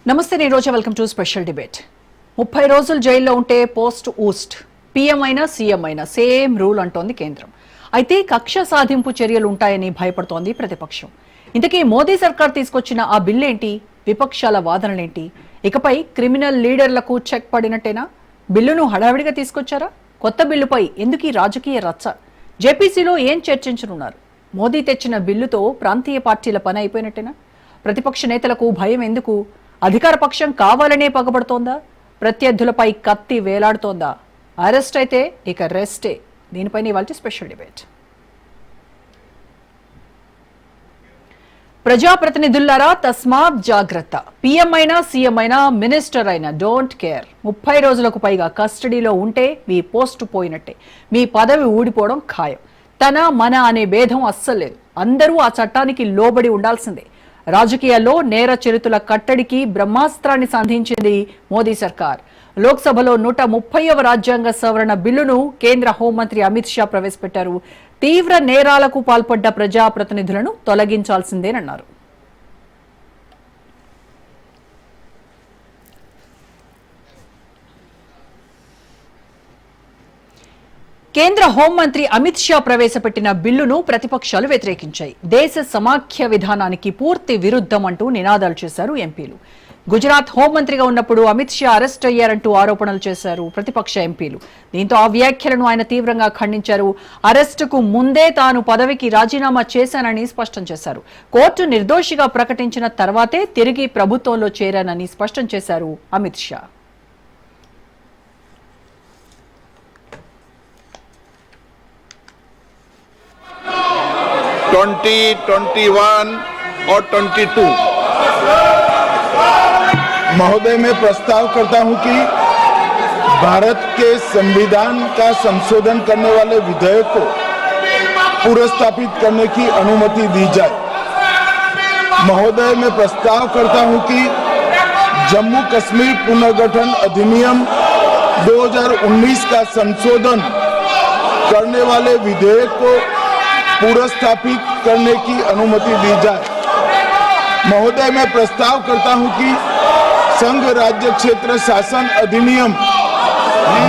నమస్తే నేను రోజా welcome to special debate 30 రోజులు జైల్లో ఉంటే పోస్ట్ ఊస్ట్ పీఎం అయినా సీఎం అయినా సేమ్ రూల్ అంటోంది కేంద్రం. అయితే కక్ష సాధింపు చర్యలు ఉంటాయని భయపడుతోంది ప్రతిపక్షం. ఇంతకీ మోదీ సర్కార్ తీసుకొచ్చిన ఆ బిల్ ఏంటి, విపక్షాల వాదనలేంటి? ఇకపై క్రిమినల్ లీడర్లకు చెక్ పడినట్టేనా? బిల్లును హడావిడిగా తీసుకొచ్చారా? కొత్త బిల్లుపై ఎందుకు ఈ రాజకీయ రచ్చ? జేపీసీలో ఏం చర్చించనున్నారు? మోదీ తెచ్చిన బిల్లుతో ప్రాంతీయ పార్టీల పని అయిపోయినట్టేనా? ప్రతిపక్ష నేతలకు భయం ఎందుకు? అధికార పక్షం కావాలనే పగబడుతోందా? ప్రత్యర్థులపై కత్తి వేలాడుతోందా? అరెస్ట్ అయితే ఇక రెస్టే. దీనిపైన ఇవాళ స్పెషల్ డిబేట్. ప్రజాప్రతినిధులారా తస్మాత్ జాగ్రత్త. పీఎం అయినా సీఎం అయినా మినిస్టర్ అయినా డోంట్ కేర్. 30 రోజులకు పైగా కస్టడీలో ఉంటే మీ పోస్టు పోయినట్టే, మీ పదవి ఊడిపోవడం ఖాయం. తన మన అనే భేదం అస్సలు లేదు. అందరూ ఆ చట్టానికి లోబడి ఉండాల్సిందే. రాజకీయాల్లో నేర చరితుల కట్టడికి బ్రహ్మాస్త్రాన్ని సంధించింది మోదీ సర్కార్. లోక్సభలో 130వ రాజ్యాంగ సవరణ బిల్లును కేంద్ర హోంమంత్రి అమిత్ షా ప్రవేశపెట్టారు. తీవ్ర నేరాలకు పాల్పడ్డ ప్రజాప్రతినిధులను తొలగించాల్సిందేనన్నారు. కేంద్ర హోంమంత్రి అమిత్ షా ప్రవేశపెట్టిన బిల్లును ప్రతిపక్షాలు వ్యతిరేకించాయి. దేశ సమాఖ్య విధానానికి పూర్తి విరుద్ధం అంటూ నినాదాలు చేశారు ఎంపీలు. గుజరాత్ హోంమంత్రిగా ఉన్నప్పుడు అమిత్ షా అరెస్ట్ అయ్యారంటూ ఆరోపణలు చేశారు ప్రతిపక్ష ఎంపీలు. దీంతో ఆ వ్యాఖ్యలను ఆయన తీవ్రంగా ఖండించారు. అరెస్టుకు ముందే తాను పదవికి రాజీనామా చేశానని స్పష్టం చేశారు. కోర్టు నిర్దోషిగా ప్రకటించిన తర్వాతే తిరిగి ప్రభుత్వంలో చేరానని స్పష్టం చేశారు అమిత్ షా. 2021 और 22 महोदय मैं प्रस्ताव करता हूं कि भारत के संविधान का संशोधन करने वाले विधेयक को पुनर्स्थापित करने की अनुमति दी जाए। महोदय मैं प्रस्ताव करता हूं कि जम्मू कश्मीर पुनर्गठन अधिनियम 2019 का संशोधन करने वाले विधेयक को पुनर्स्थापित करने की अनुमति दी जाए। महोदय मैं प्रस्ताव करता हूं कि संघ राज्य क्षेत्र शासन अधिनियम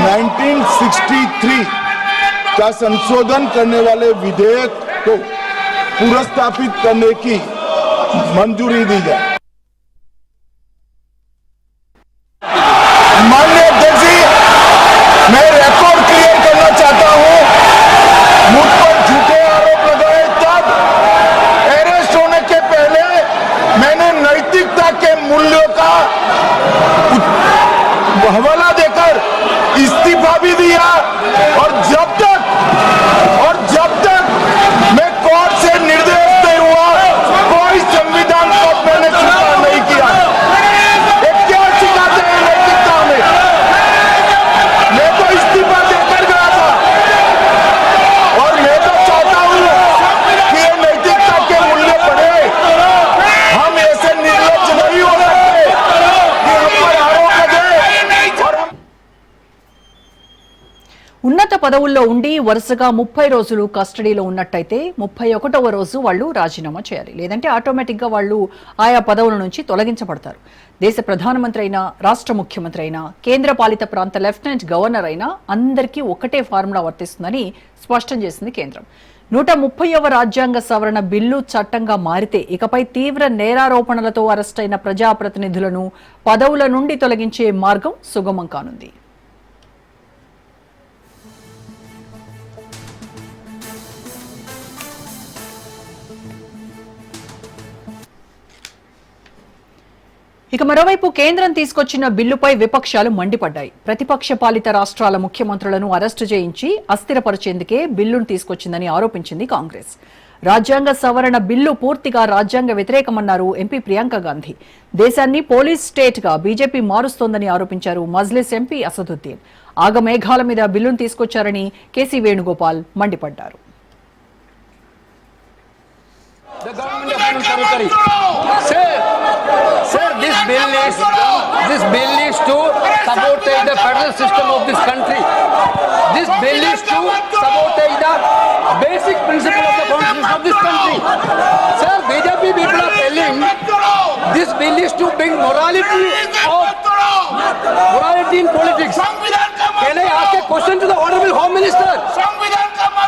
1963 का संशोधन करने वाले विधेयक को पुनर्स्थापित करने की मंजूरी दी जाए। माननीय अध्यक्ष जी, मैं रिकॉर्ड क्लियर करना चाहता हूं। मुझ पर झूठे आरोप लगाए तब अरेस्ट होने के पहले मैंने नैतिकता के मूल्यों का हवाला देकर इस्तीफा भी दिया और जब तक मैं कोर्ट से निर्देश नहीं हुआ कोई संविधान को मैंने स्वीकार नहीं किया। ये क्या सिखाते हैं नैतिकता में? मैं तो इस्तीफा देकर गया था और मैं तो चाहता हूं कि ये नैतिकता के मूल्य बढ़े। हम ऐसे निर्लज्ज नहीं हो सकते कि हम पर आरोप लगे और ఉన్నత పదవుల్లో ఉండి వరుసగా 30 రోజులు కస్టడీలో ఉన్నట్టయితే 31వ రోజు వాళ్ళు రాజీనామా చేయాలి. లేదంటే ఆటోమేటిక్ గా వాళ్ళు ఆయా పదవుల నుంచి తొలగించబడతారు. దేశ ప్రధానమంత్రి అయినా, రాష్ట్ర ముఖ్యమంత్రి అయినా, కేంద్ర పాలిత ప్రాంత లెఫ్టినెంట్ గవర్నర్ అయినా అందరికీ ఒకటే ఫార్ములా వర్తిస్తుందని స్పష్టం చేసింది కేంద్రం. 130వ రాజ్యాంగ సవరణ బిల్లు చట్టంగా మారితే ఇకపై తీవ్ర నేరారోపణలతో అరెస్టైన ప్రజాప్రతినిధులను పదవుల నుండి తొలగించే మార్గం సుగమం కానుంది. ఇక మరోవైపు కేంద్రం తీసుకొచ్చిన బిల్లుపై విపక్షాలు మండిపడ్డాయి. ప్రతిపక్ష పాలిత రాష్ట్రాల ముఖ్యమంత్రులను అరెస్టు చేయించి అస్థిరపరిచేందుకే బిల్లును తీసుకొచ్చిందని ఆరోపించింది కాంగ్రెస్. రాజ్యాంగ సవరణ బిల్లు పూర్తిగా రాజ్యాంగ వ్యతిరేకమన్నారు ఎంపీ ప్రియాంక గాంధీ. దేశాన్ని పోలీస్ స్టేట్ గా బీజేపీ మారుస్తోందని ఆరోపించారు మజ్లిస్ ఎంపీ అసదుద్దీన్. ఆగమేఘాల మీద బిల్లును తీసుకొచ్చారని కేసీ వేణుగోపాల్ మండిపడ్డారు. The government of Union Territory. Sir, this bill is This bill is to sabotage the federal system of this country. This bill is to sabotage the basic principle of the constitution of this country. Sir, BJP people are telling this bill is to bring morality in politics. Can I ask a question to the Honorable Home Minister?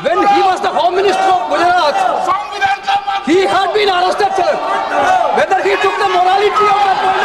When he was the Home Minister of Gujarat, he had been arrested, sir. Whether he took the morality of the